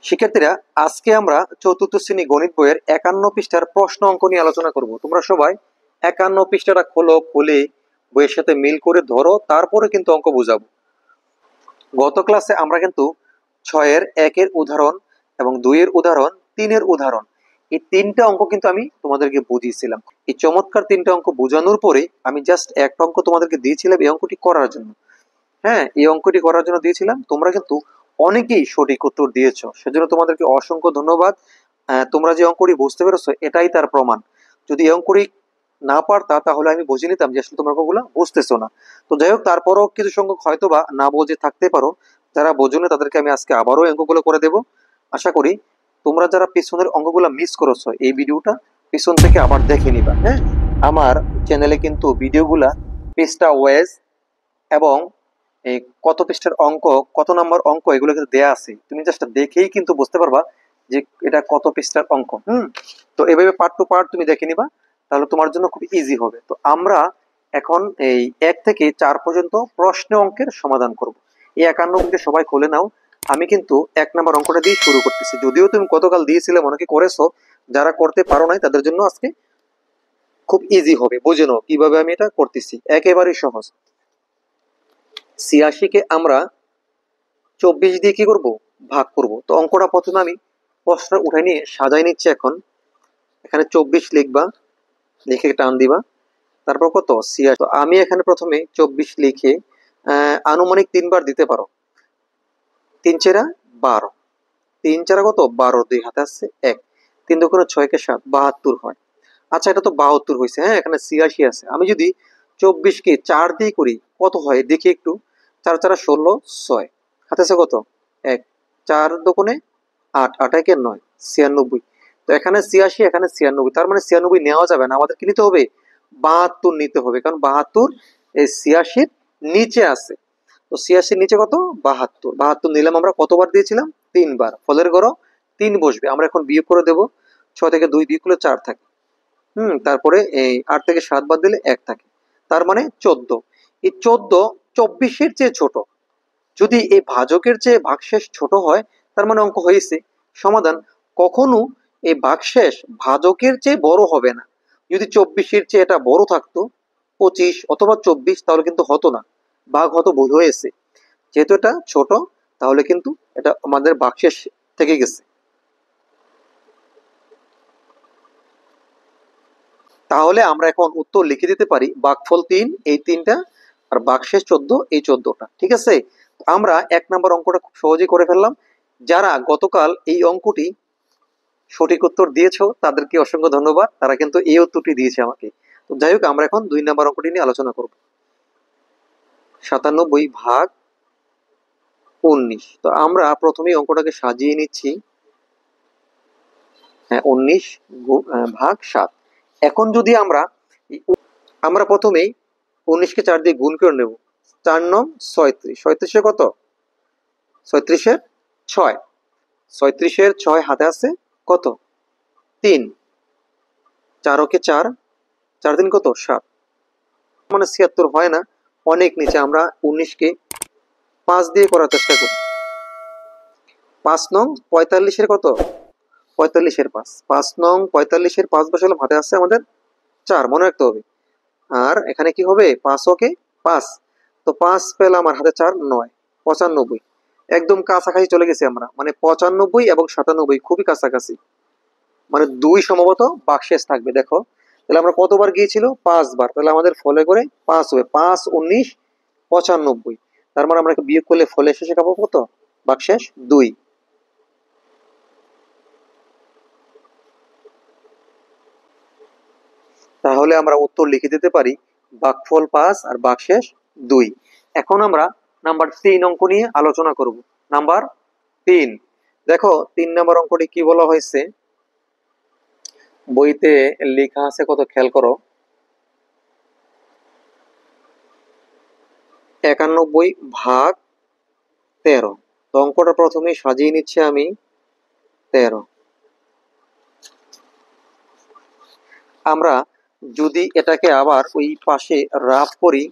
শিক্ষার্থীরা, আজকে আমরা চতুর্থ শ্রেণী গণিত বইয়ের 51 পৃষ্ঠার প্রশ্ন অঙ্ক নিয়ে আলোচনা করব। তোমরা সবাই 51 পৃষ্ঠাটা খোলো, খুলে বইয়ের সাথে মিল করে ধরো, তারপরে কিন্তু অঙ্ক বুঝাবো। গত ক্লাসে আমরা কিন্তু 6-এর 1-এর উদাহরণ এবং 2-এর উদাহরণ, 3-এর উদাহরণ, এই তিনটা অঙ্ক কিন্তু আমি তোমাদেরকে বুঝিয়েছিলাম। এই চমৎকার তিনটা অঙ্ক বোঝানোর পরে আমি জাস্ট একটা অঙ্ক তোমাদেরকে দিয়েছিলাম এই অঙ্কটি করার জন্য। হ্যাঁ, এই অঙ্কটি করার জন্য দিয়েছিলাম। তোমরা কিন্তু অনেকেই সঠিক উত্তর দিয়েছো, সেজন্য তোমাদেরকে অসংখ্য ধন্যবাদ। তোমরা যে অঙ্কটি বুঝতে পেরেছো এটাই তার প্রমাণ। যদি এই অঙ্কটি না পারতা তাহলে আমি বুঝে নিতাম যে আসলে তোমরা অঙ্কগুলো বুঝতেছো না। তো যাই হোক, তারপরও কিছু সংখ্যক হয়তো বা না বুঝে থাকতে পারো। যারা বোঝোনি তাদেরকে আমি আজকে আবারও অঙ্কগুলো করে দেব। আশা করি তোমরা যারা পিছনের অঙ্কগুলো মিস করেছো এই ভিডিওটা পিছন থেকে আবার দেখে নিবা। হ্যাঁ, আমার চ্যানেলে কিন্তু ভিডিওগুলা পৃষ্ঠা ওয়াইজ এবং এই কত পৃষ্ঠার অঙ্ক, কত নাম্বার অঙ্ক, এগুলো কিন্তু দেয়া আছে। তুমি জাস্ট দেখেই কিন্তু বুঝতে পারবা যে এটা কত পৃষ্ঠার অঙ্ক। তো এভাবে পার্ট টু পার্ট তুমি দেখে নিবা, তাহলে তোমার জন্য খুব ইজি হবে। তো আমরা এখন এই 1 থেকে 4 পর্যন্ত প্রশ্ন অঙ্কের সমাধান করব। এই 51 কিন্তু সবাই খুলে নাও। আমি কিন্তু 1 নাম্বার অঙ্কটা দিয়ে শুরু করতেছি। যদিও তুমি গতকাল দিয়েছিলে, অনেকে করেছো, যারা করতে পারো নাই তাদের জন্য আজকে খুব ইজি হবে। বুঝে নাও কিভাবে আমি এটা করতেছি, একেবারেই সহজ। 86 কে আমরা 24 দিয়ে কি করব, ভাগ করব। তো অঙ্কটা প্রথমে আমি প্রশ্নটা উঠাই নিয়ে সাজাই নিচ্ছি। এখন এখানে 24 লিখবা, লিখে টান দিবা, তারপর কত 86। তো আমি এখানে প্রথমে 24 লিখে আনুমানিক 3 বার দিতে পারো। 3 চেরা 12, 3 চেরা কত 12, 2 হাতে আসছে 1, 3 দুগুণে 6 কে 7, 72 হয়। আচ্ছা, এটা তো 72 হয়েছে। হ্যাঁ, এখানে 86 আছে। আমি যদি 24 কে 4 দিয়ে করি কত হয় দেখি একটু। 4 4 16, 6 হাতে আছে কত 1, 4 দুগুণে 8, 8 একে 9, 96। তো এখানে 86, এখানে 96, তার মানে 96 নেওয়া যাবে না, আমাদের কি নিতে হবে 72 নিতে হবে, কারণ 72 এই 86 নিচে আছে। তো 86 নিচে কত 72, 72 নিলাম। আমরা কতবার দিয়েছিলাম 3 বার, ফলের গড় 3 বসবে। আমরা এখন বিয়োগ করে দেব। 6 থেকে 2 বিয়োগ করলে 4 থাকে। তারপরে এই 8 থেকে 7 বাদ দিলে 1 থাকে, তার মানে 14। এই 14 24-এর চেয়ে ছোট। যদি এই ভাজকের চেয়ে ভাগশেষ ছোট হয় তার মানে অঙ্ক হয়েছে। সমাধান: কখনো এই ভাগশেষ ভাজকের চেয়ে বড় হবে না। যদি 24-এর চেয়ে এটা বড় থাকতো 25 অথবা 24, তাহলে কিন্তু হতো না, ভাগ হতো, ভুল হয়েছে। যেহেতু এটা ছোট তাহলে কিন্তু এটা আমাদের ভাগশেষ থেকে গেছে। তাহলে আমরা এখন উত্তর লিখে দিতে পারি ভাগফল 3 এই 3টা, আর ভাগশেষ 14 এই 14টা। ঠিক আছে, আমরা 1 নম্বর অঙ্কটা খুব সহজেই করে ফেললাম। যারা গতকাল এই অঙ্কটি সঠিক উত্তর দিয়েছো তাদেরকে অসংখ্য ধন্যবাদ, তারা কিন্তু এই উত্তরটি দিয়েছে আমাকে। তো যাই হোক, আমরা এখন 2 নম্বর অঙ্কটি নিয়ে আলোচনা করব। 97 ভাগ 19। তো আমরা প্রথমেই অঙ্কটাকে সাজিয়ে নিচ্ছি। 19 ভাগ 7। এখন যদি আমরা প্রথমেই 19 কে 4 দিয়ে গুণ করে নেব। 4 9 36, 36 কত 36-এর 6, 36-এর 6 হাতে আছে কত 3, 4 কে 4, 4 3 কত 7, মানে 76 হয় না, অনেক নিচে। আমরা 19 কে 5 দিয়ে করার চেষ্টা করি। 5 নং 45-এর কত 45-এর 5, 5 নং 45-এর 5 বসালাম, হাতে আছে আমাদের 4, মনে রাখতে হবে। আর এখানে কি হবে 5 ওকে 5, তো 5 পেলাম, আর হাতে 4 9, 95। একদম কাছাকাছি চলে গেছি আমরা, মানে 95 এবং 97 খুবই কাছাকাছি, মানে 2 সম্ভবত বাক্সেস থাকবে। দেখো তাহলে আমরা কতবার গিয়েছিল 5 বার, তাহলে আমাদের ফলে করে 5 হবে। 5 19 95, তার মানে আমরা বিয়োগ করলে ফলে শেষে পাবো কত বাক্সেস 2। তাহলে আমরা উত্তর লিখে দিতে পারি ভাগফল 5 আর ভাগশেষ 2। এখন আমরা নাম্বার 3 অঙ্ক নিয়ে আলোচনা করব। নাম্বার 3, দেখো 3 নাম্বার অঙ্কটি কি বলা হয়েছে, বইতে লেখা আছে কত, খেয়াল করো। 91 ভাগ 13। তো অঙ্কটা প্রথমে সাজিয়ে নিচ্ছি আমি 13। আমরা যদি এটাকে আবার ওই পাশে রাফ করি,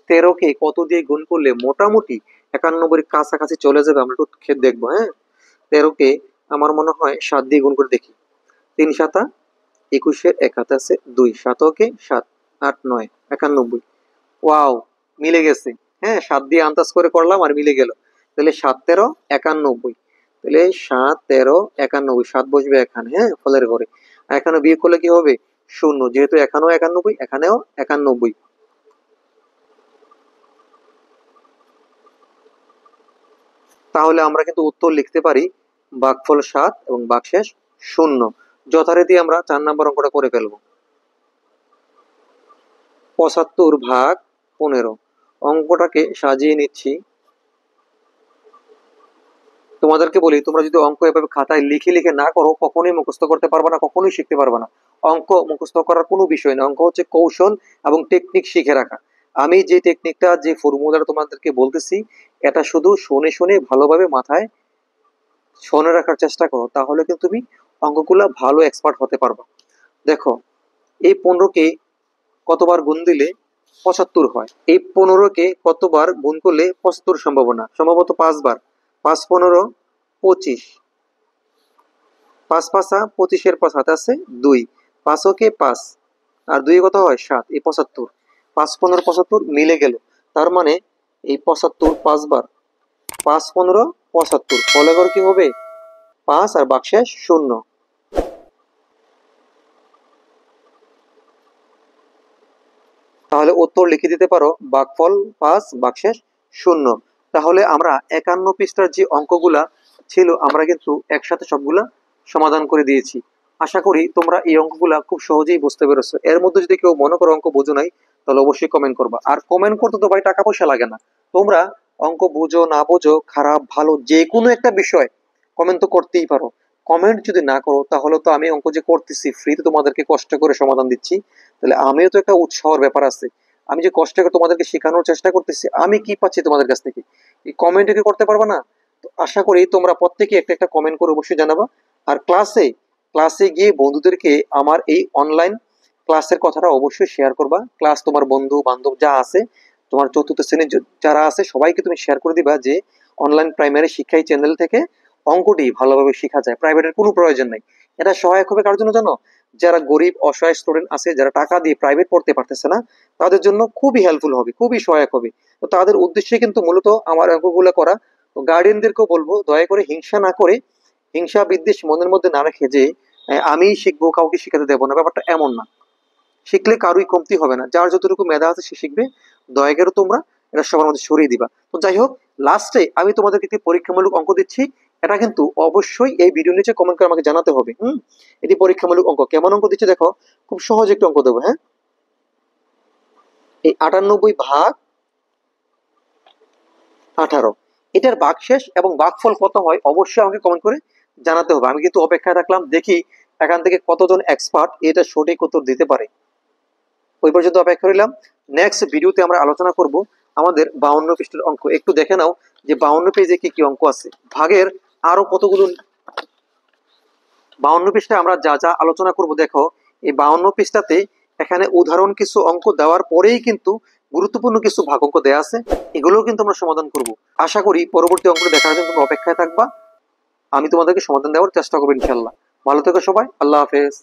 13 কে কত দিয়ে গুণ করলে মোটামুটি 91 কাছাকাছি চলে যাবে, আমরা একটু দেখবো। হ্যাঁ, 13 কে আমার মনে হয় 7 দিয়ে গুণ করে দেখি। 3 সাতা 21, এক হাতে আছে 2, 7 ওকে 7, 8 9 91। ওয়াও, মিলে গেছে। হ্যাঁ, 7 দিয়ে আন্দাজ করে করলাম আর মিলে গেল। তাহলে 7 13 91। তাহলে 7 13 91, 7 বসবে এখানে, হ্যাঁ, ফলের ঘরে। আর এখানে বিয়োগ করলে কি হবে? শূন্য, যেহেতু এখানেও 91, এখানেও 91। তাহলে আমরা কিন্তু উত্তর লিখতে পারি ভাগফল 7 এবং ভাগশেষ 0। যথারীতি আমরা 4 নম্বর অঙ্কটা করে ফেলবো। 75 ভাগ 15। অঙ্কটাকে সাজিয়ে নিচ্ছি। তোমাদেরকে বলি, তোমরা যদি অঙ্ক এভাবে খাতায় লিখে লিখে না করো, কখনোই মুখস্থ করতে পারবে না, কখনোই শিখতে পারবে না। অঙ্ক মুখস্থ করার কোনো বিষয় না, অঙ্ক হচ্ছে কৌশল এবং টেকনিক শিখে রাখা। আমি যে টেকনিকটা, যে ফর্মুলাটা তোমাদেরকে বলতেছি, এটা শুধু শুনে শুনে ভালোভাবে মাথায় শুনে রাখার চেষ্টা করো, তাহলে কিন্তু তুমি অঙ্কগুলা ভালো এক্সপার্ট হতে পারবা। দেখো, এই 15কে কতবার গুণ দিলে 75 হয়? এই 15কে কতবার গুণ করলে 75 সম্ভাবনা? সম্ভবত 5 বার। 5 15 25। 5 5 25, এর 5 হাতে আছে 2, 5 ওকে 5, আর 2 কত হয়? 7। এই 75, 5 15 75 মিলে গেল। তার মানে এই 75 5 বার, 5 15 75, ফলে করে কি হবে? 5 আর ভাগশেষ 0। তাহলে উত্তর লিখে দিতে পারো ভাগফল 5 ভাগশেষ 0। তাহলে আমরা 51 পৃষ্ঠার যে অঙ্কগুলা ছিল, আমরা কিন্তু একসাথে সবগুলা সমাধান করে দিয়েছি। আশা করি তোমরা এই অঙ্কগুলা খুব সহজেই বুঝতে পেরেছো। এর মধ্যে যদি কেউ মনে করো অঙ্ক বোঝো নাই, তাহলে অবশ্যই কমেন্ট করবা। আর কমেন্ট করতে তো ভাই টাকা পয়সা লাগে না। তোমরা অঙ্ক বুঝো না বুঝো, খারাপ ভালো যে কোনো একটা বিষয় কমেন্ট তো করতেই পারো। কমেন্ট যদি না করো, তাহলে তো আমি অঙ্ক যে করতেছি ফ্রিতে তোমাদেরকে কষ্ট করে সমাধান দিচ্ছি, তাহলে আমিও তো একটা উৎসাহের ব্যাপার আছে। আমি যে কষ্ট করে তোমাদেরকে শেখানোর চেষ্টা করতেছি, আমি কি পাচ্ছি তোমাদের কাছ থেকে? এই কমেন্ট কি করতে পারবে না? তো আশা করি তোমরা প্রত্যেকে একটা একটা কমেন্ট করে অবশ্যই জানাবা। আর ক্লাসে ক্লাসে গিয়ে বন্ধুদেরকে আমার এই অনলাইন ক্লাসের কথাটা অবশ্যই শেয়ার করবা। ক্লাস তোমার বন্ধু বান্ধব যা আছে, তোমার চতুর্থ শ্রেণীর যারা আছে, সবাইকে তুমি শেয়ার করে দিবা যে অনলাইন প্রাইমারি শিক্ষা চ্যানেল থেকে অঙ্কটি ভালোভাবে শেখা যায়, প্রাইভেটের কোনো প্রয়োজন নেই। এটা সহায়ক হবে কার জন্য জানো? যারা গরিব অসহায় স্টুডেন্ট আছে, যারা টাকা দিয়ে প্রাইভেট পড়তে পারতেছে না, তাদের জন্য খুবই হেল্পফুল হবে, খুবই সহায়ক হবে। তো তাদের উদ্দেশ্যে কিন্তু মূলত আমার অঙ্কগুলো করা। তো গার্ডিয়ানদেরকেও বলবো, দয়া করে হিংসা না করে, হিংসা বিদ্বেষ মনের মধ্যে না রেখে যে আমি শিখবো কাউকে শিখাতে দেবো না, ব্যাপারটা এমন না। শিখলে কারোই কমতি হবে না, যার যতটুকু মেধা আছে সে শিখবে। দয়া করে তোমরা এটা সবার মধ্যে সরিয়ে দিবা। তো যাই হোক, লাস্টে আমি তোমাদেরকে একটি পরীক্ষামূলক অঙ্ক দিচ্ছি। এটা কিন্তু অবশ্যই এই ভিডিও নিচে কমেন্ট করে আমাকে জানাতে হবে। এটি পরীক্ষামূলক অঙ্ক। কেমন অঙ্ক দিচ্ছে দেখো, খুব সহজ একটি অঙ্ক দেবো। হ্যাঁ, এই 98 ভাগ 18, এটার ভাগশেষ এবং ভাগফল কত হয় অবশ্যই আমাকে কমেন্ট করে জানাতে হবে। আমি কিন্তু অপেক্ষায় থাকলাম, দেখি এখান থেকে কতজন এক্সপার্ট এটা সঠিক উত্তর দিতে পারে। ওই পর্যন্ত অপেক্ষা রইলাম। নেক্সট ভিডিওতে আমরা আলোচনা করব আমাদের 52 পৃষ্ঠার অঙ্ক। একটু দেখে নাও যে 52 পেজে কি কি অঙ্ক আছে, ভাগের আরো কতগুলো। 52 পৃষ্ঠায় আমরা যা যা আলোচনা করব, দেখো এই 52 পৃষ্ঠাতে এখানে উদাহরণ কিছু অঙ্ক দেওয়ার পরেই কিন্তু গুরুত্বপূর্ণ কিছু ভাগ অঙ্ক দেওয়া আছে, এগুলোও কিন্তু আমরা সমাধান করব। আশা করি পরবর্তী অঙ্ক দেখার জন্য তোমরা অপেক্ষায় থাকবা। আমি তোমাদেরকে সমাধান দেওয়ার চেষ্টা করবো ইনশাল্লাহ। ভালো থেকো সবাই, আল্লাহ হাফেজ।